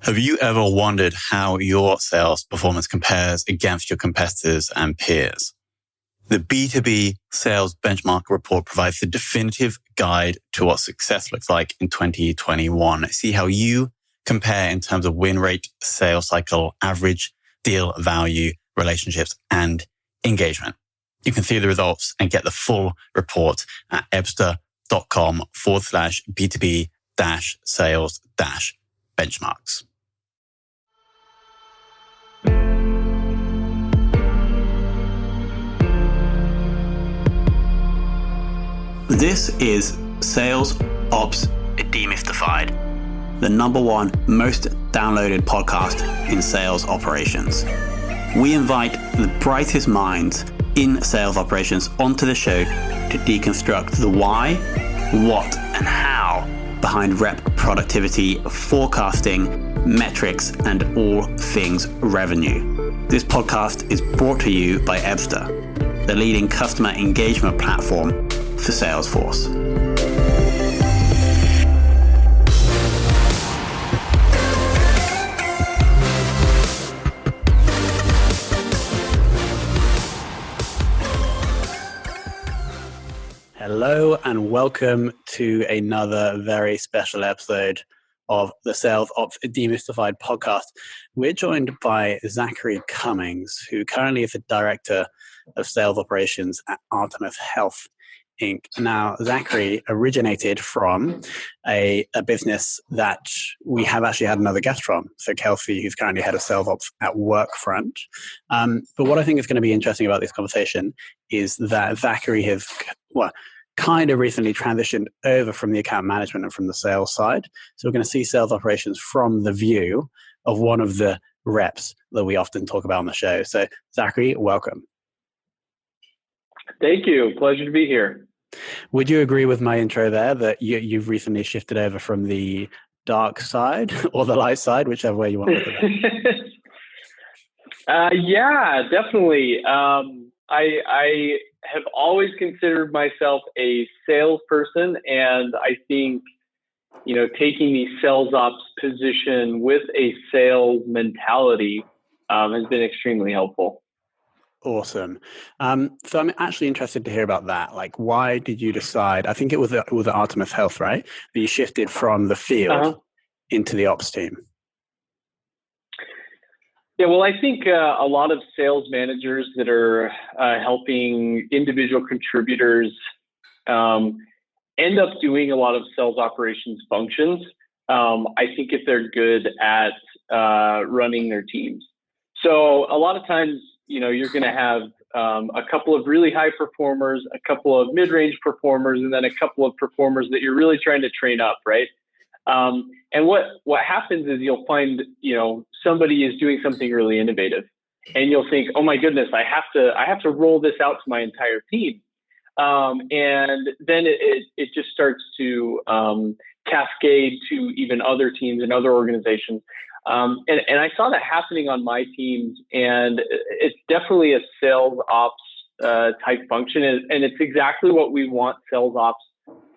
Have you ever wondered how your sales performance compares against your competitors and peers? The B2B Sales Benchmark Report provides the definitive guide to what success looks like in 2021. See how you compare in terms of win rate, sales cycle, average deal value, relationships, and engagement. You can see the results and get the full report at ebster.com/B2B-sales-benchmarks. This is Sales Ops Demystified, the #1 most downloaded podcast in sales operations. We invite the brightest minds in sales operations onto the show to deconstruct the why, what, and how behind rep productivity, forecasting, metrics, and all things revenue. This podcast is brought to you by Ebster, the leading customer engagement platform for Salesforce. Hello and welcome to another very special episode of the Sales Ops Demystified podcast. We're joined by Zachary Cummings, who currently is the Director of Sales Operations at Artemis Health, Inc. Now, Zachary originated from a business that we have actually had another guest from, so Kelsey, who's currently head of sales ops at Workfront. But what I think is going to be interesting about this conversation is that Zachary has, kind of recently transitioned over from the account management and from the sales side. So we're going to see sales operations from the view of one of the reps that we often talk about on the show. So Zachary, welcome. Thank you. Pleasure to be here. Would you agree with my intro there that you've recently shifted over from the dark side or the light side, whichever way you want to look at it? Yeah, definitely. I have always considered myself a salesperson, and I think, taking the sales ops position with a sales mentality has been extremely helpful. Awesome. So I'm actually interested to hear about that. Like, why did you decide? I think it was at Artemis Health, right? That you shifted from the field into the ops team. Yeah, well, I think a lot of sales managers that are helping individual contributors end up doing a lot of sales operations functions. I think if they're good at running their teams. So a lot of times, you're going to have a couple of really high performers, a couple of mid-range performers, and then a couple of performers that you're really trying to train up, right? And what happens is you'll find, somebody is doing something really innovative, and you'll think, oh my goodness, I have to roll this out to my entire team. And then it just starts to cascade to even other teams and other organizations. And I saw that happening on my teams, and it's definitely a sales ops type function, and it's exactly what we want sales ops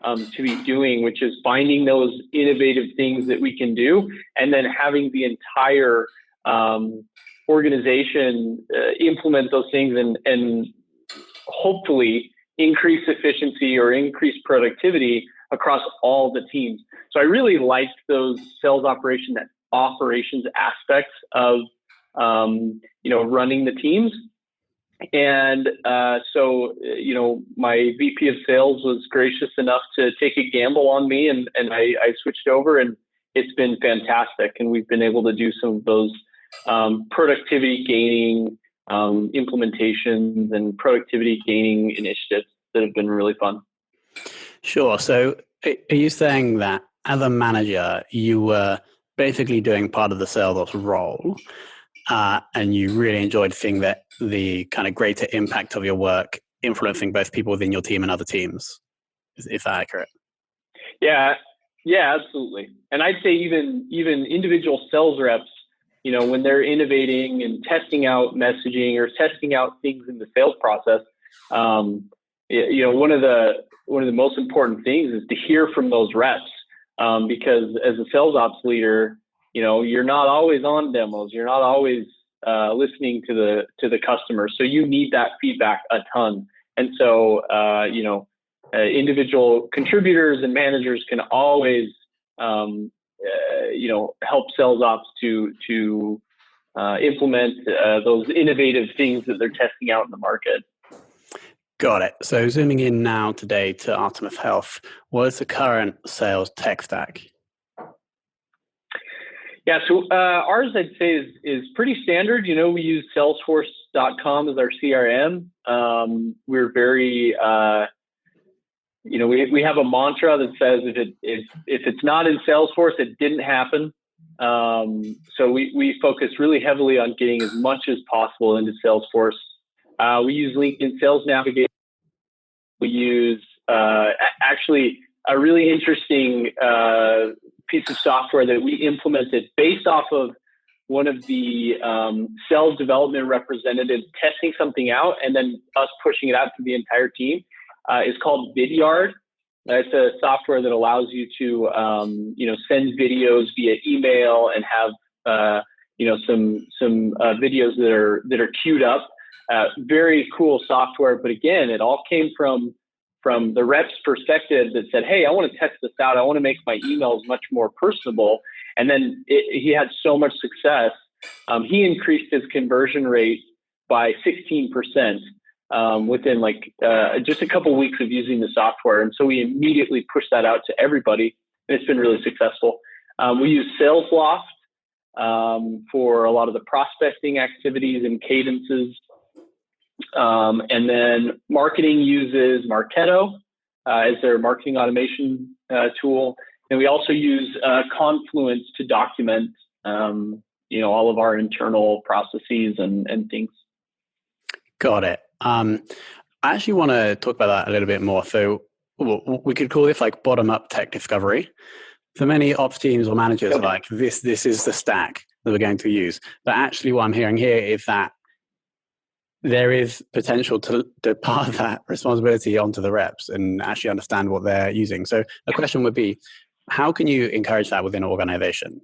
to be doing, which is finding those innovative things that we can do, and then having the entire organization implement those things and hopefully increase efficiency or increase productivity across all the teams. So I really liked those sales operations aspects of running the teams. And so my VP of sales was gracious enough to take a gamble on me, and I switched over, and it's been fantastic. And we've been able to do some of those productivity gaining implementations and productivity gaining initiatives that have been really fun. Sure. So are you saying that as a manager, you were basically doing part of the sales ops role, and you really enjoyed seeing that the kind of greater impact of your work influencing both people within your team and other teams? Is that accurate? Yeah, absolutely. And I'd say even individual sales reps, when they're innovating and testing out messaging or testing out things in the sales process, one of the most important things is to hear from those reps, because as a sales ops leader, you're not always on demos. You're not always listening to the customer. So you need that feedback a ton. And so, individual contributors and managers can always, help sales ops to implement those innovative things that they're testing out in the market. Got it. So zooming in now today to Artemis Health, what is the current sales tech stack? Yeah, so ours, I'd say, is pretty standard. We use Salesforce.com as our CRM. We're very, we have a mantra that says if it's not in Salesforce, it didn't happen. So we focus really heavily on getting as much as possible into Salesforce. We use LinkedIn Sales Navigator. We use actually a really interesting piece of software that we implemented based off of one of the sales development representatives testing something out and then us pushing it out to the entire team. Is called Vidyard. It's a software that allows you to send videos via email and have some videos that are queued up. Very cool software, but again, it all came from the rep's perspective that said, "Hey, I want to test this out. I want to make my emails much more personable." And then he had so much success. He increased his conversion rate by 16% within just a couple of weeks of using the software. And so we immediately pushed that out to everybody, and it's been really successful. We use SalesLoft for a lot of the prospecting activities and cadences. And then marketing uses Marketo as their marketing automation tool. And we also use Confluence to document, all of our internal processes and things. Got it. I actually want to talk about that a little bit more. So we could call this like bottom-up tech discovery. For many ops teams or managers, like this is the stack that we're going to use. But actually what I'm hearing here is that there is potential to pass that responsibility onto the reps and actually understand what they're using. So the question would be, how can you encourage that within an organization?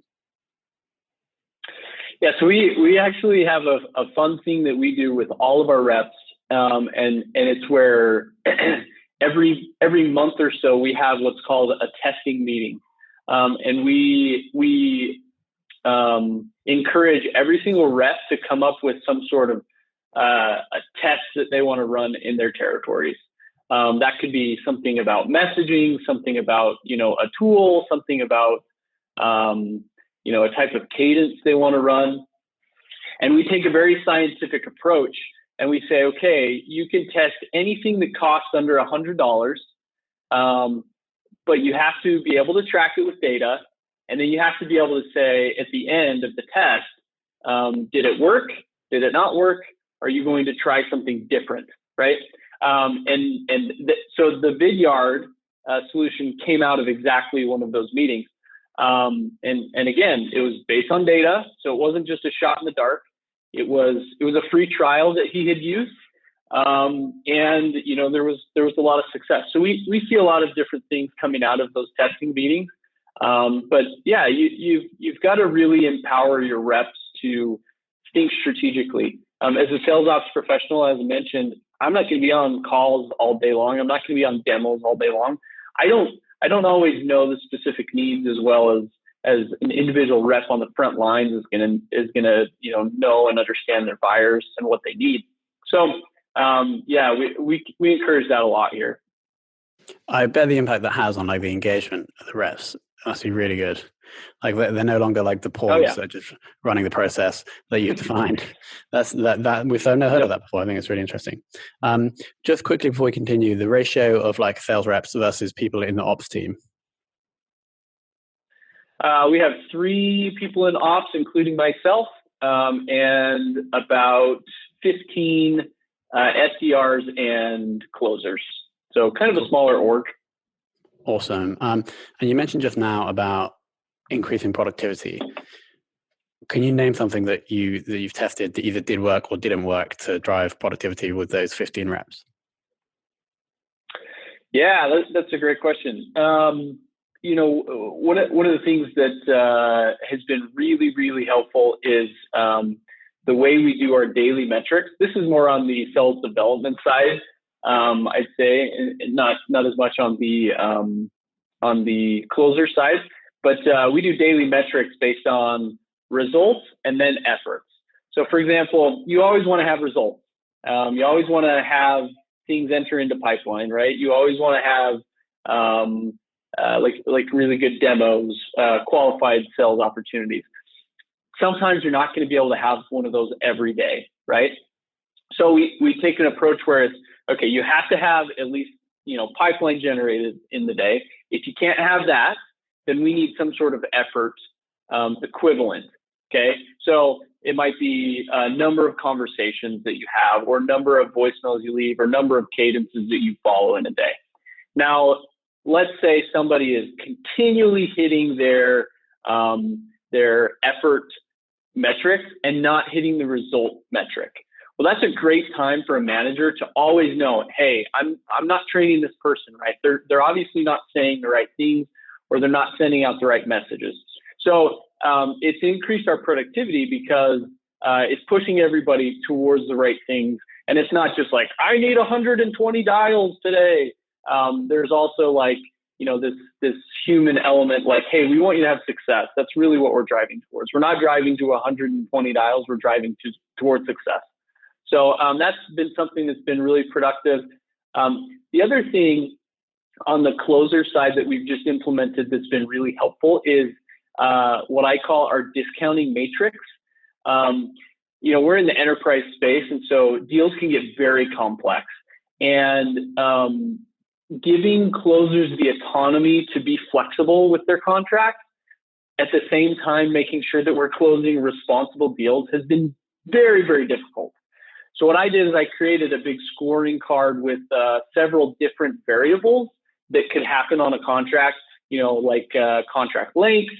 Yeah, so we actually have a fun thing that we do with all of our reps, and it's where every month or so we have what's called a testing meeting, and we encourage every single rep to come up with some sort of a test that they want to run in their territories. That could be something about messaging, something about a tool, something about a type of cadence they want to run. And we take a very scientific approach and we say, okay, you can test anything that costs under $100, but you have to be able to track it with data. And then you have to be able to say at the end of the test, did it work? Did it not work? Are you going to try something different? Right? So the Vidyard solution came out of exactly one of those meetings. And again, it was based on data. So it wasn't just a shot in the dark. It was a free trial that he had used. And there was a lot of success. So we see a lot of different things coming out of those testing meetings. But yeah, you've got to really empower your reps to think strategically. As a sales ops professional, as I mentioned, I'm not going to be on calls all day long. I'm not going to be on demos all day long. I don't always know the specific needs as well as an individual rep on the front lines is gonna know and understand their buyers and what they need. So we encourage that a lot here. I bet the impact that has on the engagement of the reps must be really good. They're no longer the pawns that are just running the process that you've defined. That we've never heard of that before. I think it's really interesting. Just quickly before we continue, the ratio of sales reps versus people in the ops team. We have 3 people in ops, including myself, and about 15 SDRs and closers. So kind of a smaller org. Awesome. And you mentioned just now about increasing productivity. Can you name something that you've tested that either did work or didn't work to drive productivity with those 15 reps? Yeah, that's a great question. one of the things that has been really, really helpful is the way we do our daily metrics. This is more on the sales development side, I'd say, and not as much on the closer side. But we do daily metrics based on results and then efforts. So, for example, you always want to have results. You always want to have things enter into pipeline, right? You always want to have like really good demos, qualified sales opportunities. Sometimes you're not going to be able to have one of those every day, right? So we take an approach where it's, okay, you have to have at least, pipeline generated in the day. If you can't have that, then we need some sort of effort equivalent, okay? So it might be a number of conversations that you have, or number of voicemails you leave, or number of cadences that you follow in a day. Now, let's say somebody is continually hitting their effort metrics and not hitting the result metric. Well, that's a great time for a manager to always know, hey, I'm not training this person right. They're obviously not saying the right things, or they're not sending out the right messages. So it's increased our productivity because it's pushing everybody towards the right things. And it's not just like, I need 120 dials today. There's also like, this human element, like, hey, we want you to have success. That's really what we're driving towards. We're not driving to 120 dials. We're driving towards success. So that's been something that's been really productive. The other thing on the closer side that we've just implemented that's been really helpful is what I call our discounting matrix. We're in the enterprise space, and so deals can get very complex. And giving closers the autonomy to be flexible with their contracts, at the same time making sure that we're closing responsible deals, has been very, very difficult. So what I did is I created a big scoring card with several different variables that could happen on a contract, like contract length,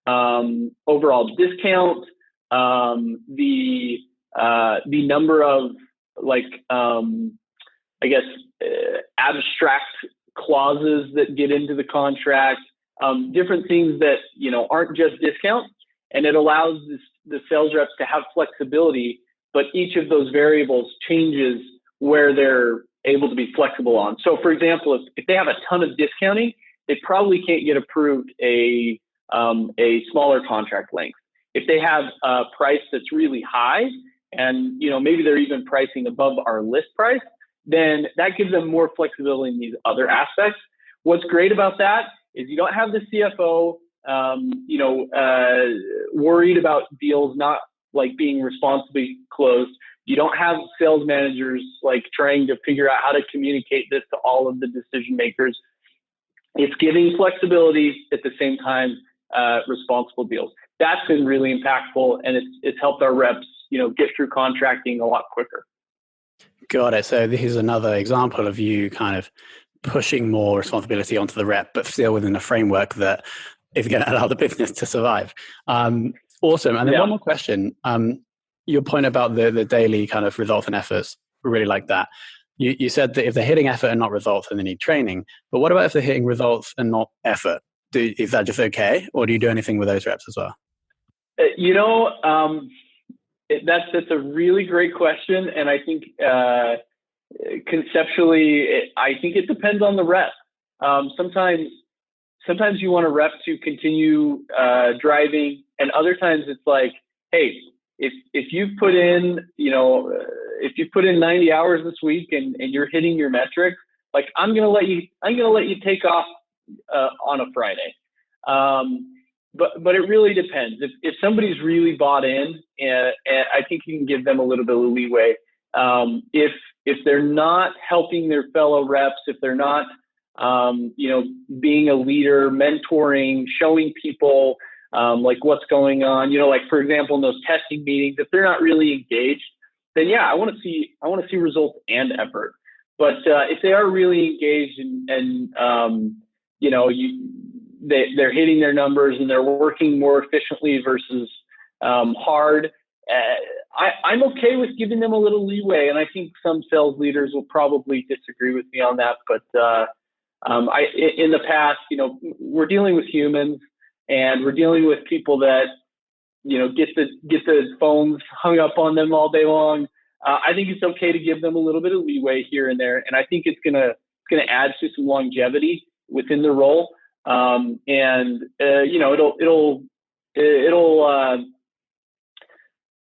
overall discount, the number of abstract clauses that get into the contract, different things that, aren't just discounts. And it allows the sales reps to have flexibility, but each of those variables changes where they're able to be flexible on. So for example, if they have a ton of discounting, they probably can't get approved a smaller contract length. If they have a price that's really high and, maybe they're even pricing above our list price, then that gives them more flexibility in these other aspects. What's great about that is you don't have the CFO, worried about deals not like being responsibly closed. You don't have sales managers like trying to figure out how to communicate this to all of the decision makers. It's giving flexibility at the same time, responsible deals. That's been really impactful, and it's helped our reps, get through contracting a lot quicker. Got it. So this is another example of you kind of pushing more responsibility onto the rep, but still within a framework that is going to allow the business to survive. Awesome. And then one more question. Your point about the daily kind of results and efforts, really like that. You said that if they're hitting effort and not results, then they need training. But what about if they're hitting results and not effort? Is that just okay? Or do you do anything with those reps as well? That's a really great question. And I think conceptually, I think it depends on the rep. Sometimes you want a rep to continue driving, and other times it's like, hey, if you've put in, if you put in 90 hours this week and you're hitting your metrics, like I'm gonna let you take off on a Friday. But it really depends. If somebody's really bought in, and I think you can give them a little bit of leeway. If they're not helping their fellow reps, if they're not, being a leader, mentoring, showing people like what's going on, like for example, in those testing meetings, if they're not really engaged, then yeah, I want to see results and effort. But if they are really engaged and they're hitting their numbers and they're working more efficiently versus hard, I'm okay with giving them a little leeway. And I think some sales leaders will probably disagree with me on that, but In the past, we're dealing with humans, and we're dealing with people that, get the phones hung up on them all day long. I think it's okay to give them a little bit of leeway here and there, and I think it's gonna add to some longevity within the role.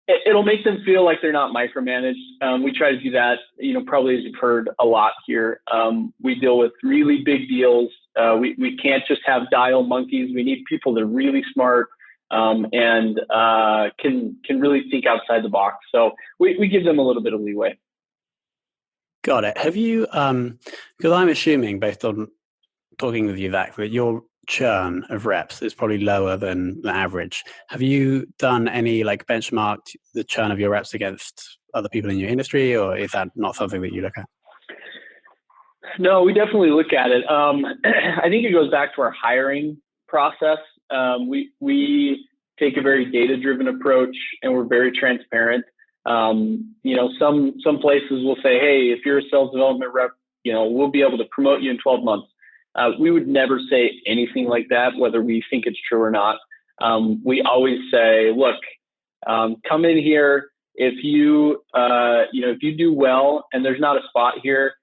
It'll make them feel like they're not micromanaged. We try to do that, probably as you've heard a lot here. We deal with really big deals. We can't just have dial monkeys. We need people that are really smart and can really think outside the box. So we give them a little bit of leeway. Got it. Have you, because I'm assuming based on talking with you, Zach, that your churn of reps is probably lower than the average. Have you done any benchmarked the churn of your reps against other people in your industry, or is that not something that you look at? No, we definitely look at it. I think it goes back to our hiring process. We take a very data-driven approach, and we're very transparent. Some places will say, hey, if you're a sales development rep, we'll be able to promote you in 12 months. We would never say anything like that, whether we think it's true or not. We always say, look, come in here. If you do well and there's not a spot here,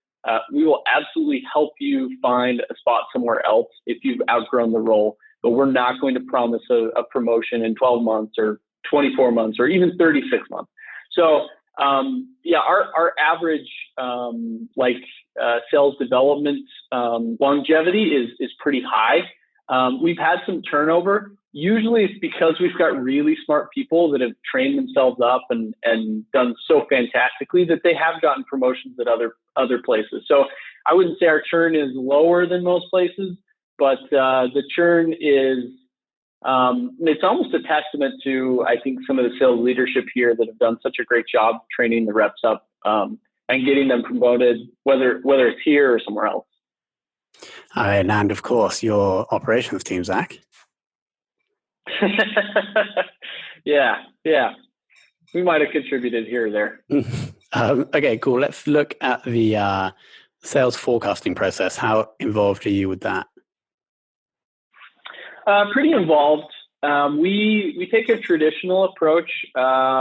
we will absolutely help you find a spot somewhere else if you've outgrown the role. But we're not going to promise a promotion in 12 months or 24 months or even 36 months. So our average sales development longevity is pretty high. We've had some turnover. Usually it's because we've got really smart people that have trained themselves up and done so fantastically that they have gotten promotions at other places. So I wouldn't say our churn is lower than most places, but the churn is it's almost a testament to, I think, some of the sales leadership here that have done such a great job training the reps up and getting them promoted, whether it's here or somewhere else. And of course, your operations team, Zach. Yeah. We might have contributed here or there. Okay, cool. Let's look at the sales forecasting process. How involved are you with that? Pretty involved. We take a traditional approach.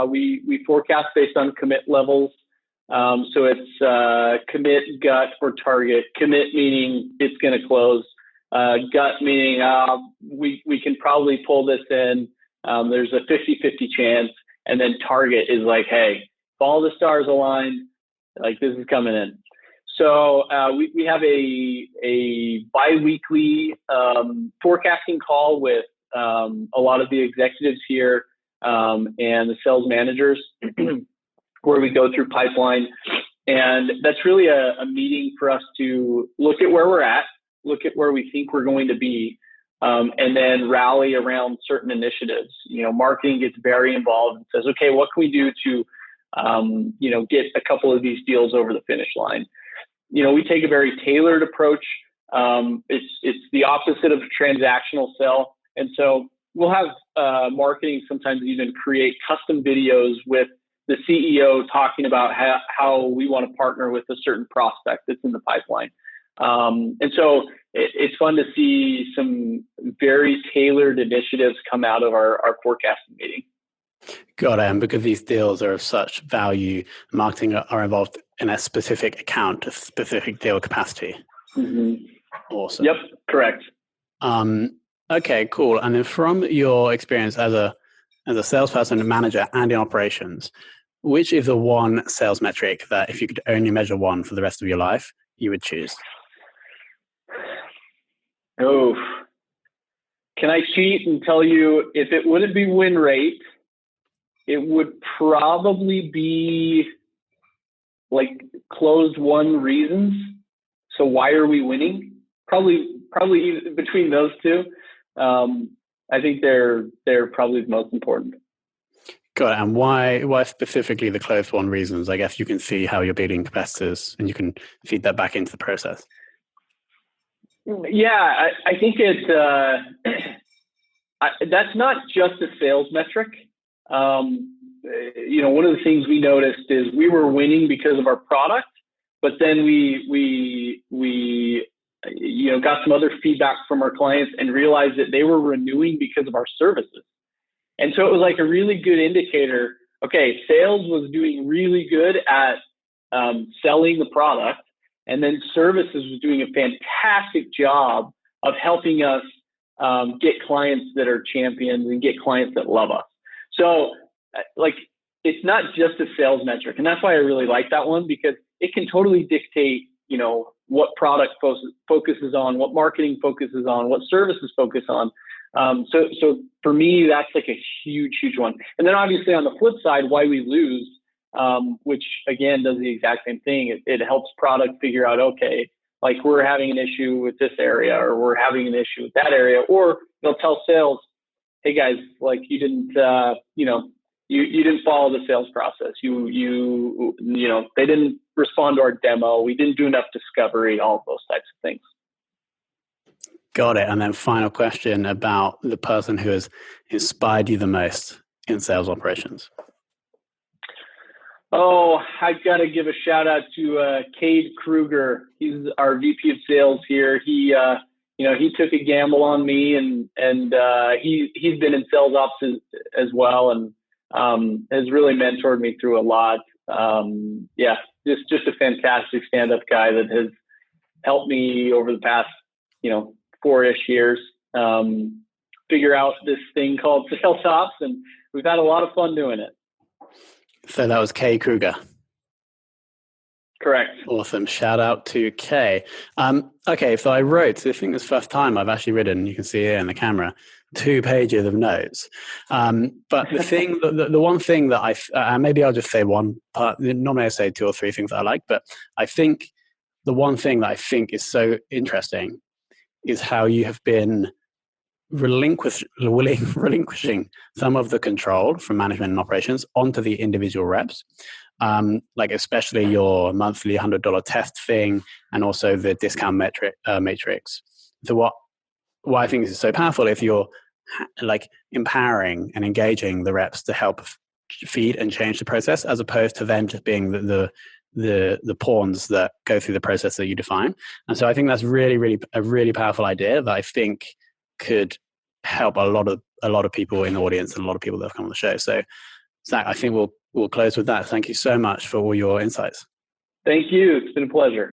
We forecast based on commit levels. So it's commit, gut, or target. Commit meaning it's going to close. Gut meaning we can probably pull this in. There's a 50-50 chance. And then target is like, hey, if all the stars align, this is coming in. So we have a bi-weekly forecasting call with a lot of the executives here and the sales managers where we go through pipeline. And that's really a meeting for us to look at where we're at, look at where we think we're going to be, and then rally around certain initiatives. Marketing gets very involved and says, okay, what can we do to get a couple of these deals over the finish line? We take a very tailored approach. It's the opposite of a transactional sell. And so we'll have marketing sometimes even create custom videos with the CEO talking about how we want to partner with a certain prospect that's in the pipeline. And so it's fun to see some very tailored initiatives come out of our forecasting meeting. Got it. And because these deals are of such value, marketing are involved in a specific account, a specific deal capacity. Mm-hmm. Awesome. Yep, correct. Okay, cool. And then from your experience as a salesperson and manager and in operations, which is the one sales metric that if you could only measure one for the rest of your life, you would choose? Oh, can I cheat and tell you if it wouldn't be win rate, it would probably be closed won reasons. So why are we winning? Probably between those two. I think they're probably the most important. Got it. And why specifically the closed won reasons? I guess you can see how you're beating competitors and you can feed that back into the process. Yeah, I think that's not just a sales metric. One of the things we noticed is we were winning because of our product, but then we got some other feedback from our clients and realized that they were renewing because of our services. And so it was like a really good indicator. Okay, sales was doing really good at selling the product, and then services was doing a fantastic job of helping us get clients that are champions and get clients that love us. So it's not just a sales metric. And that's why I really like that one, because it can totally dictate, what product focuses on, what marketing focuses on, what services focus on. So for me, that's like a huge, huge one. And then obviously on the flip side, why we lose, which again does the exact same thing. It helps product figure out, okay, like we're having an issue with this area, or we're having an issue with that area, or they'll tell sales, hey guys, like you didn't, you didn't follow the sales process. They didn't respond to our demo. We didn't do enough discovery, all of those types of things. Got it. And then final question about the person who has inspired you the most in sales operations. Oh, I've got to give a shout out to Cade Kruger. He's our VP of sales here. He took a gamble on me, and he's been in sales ops as well, and has really mentored me through a lot. Just a fantastic stand-up guy that has helped me over the past, 4-ish years, figure out this thing called sales ops, and we've had a lot of fun doing it. So that was Kay Kruger. Correct. Awesome. Shout out to Kay. Okay, so I wrote, I think this first time I've actually written, you can see here in the camera, 2 pages of notes. But the thing, the one thing that maybe I'll just say one part, normally I say 2 or 3 things that I like, but I think the one thing that I think is so interesting is how you have been relinquishing some of the control from management and operations onto the individual reps, especially your monthly $100 test thing, and also the discount matrix. So what I think is so powerful, if you're empowering and engaging the reps to help feed and change the process, as opposed to them just being the pawns that go through the process that you define. And so I think that's really, really a really powerful idea that I think could help a lot of people in the audience and a lot of people that have come on the show. So Zach, I think we'll close with that. Thank you so much for all your insights. Thank you. It's been a pleasure.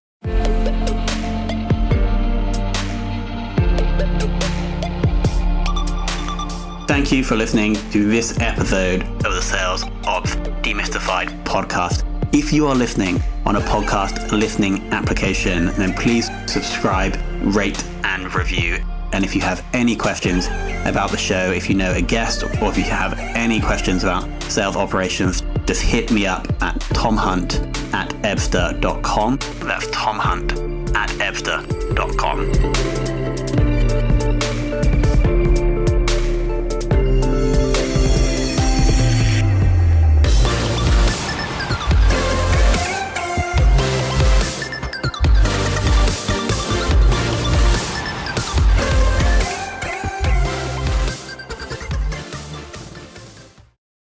Thank you for listening to this episode of the Sales Ops Demystified podcast. If you are listening on a podcast listening application, then please subscribe, rate, and review. And if you have any questions about the show, if you know a guest, or if you have any questions about sales operations, just hit me up at tomhunt@ebster.com. That's tomhunt@ebster.com.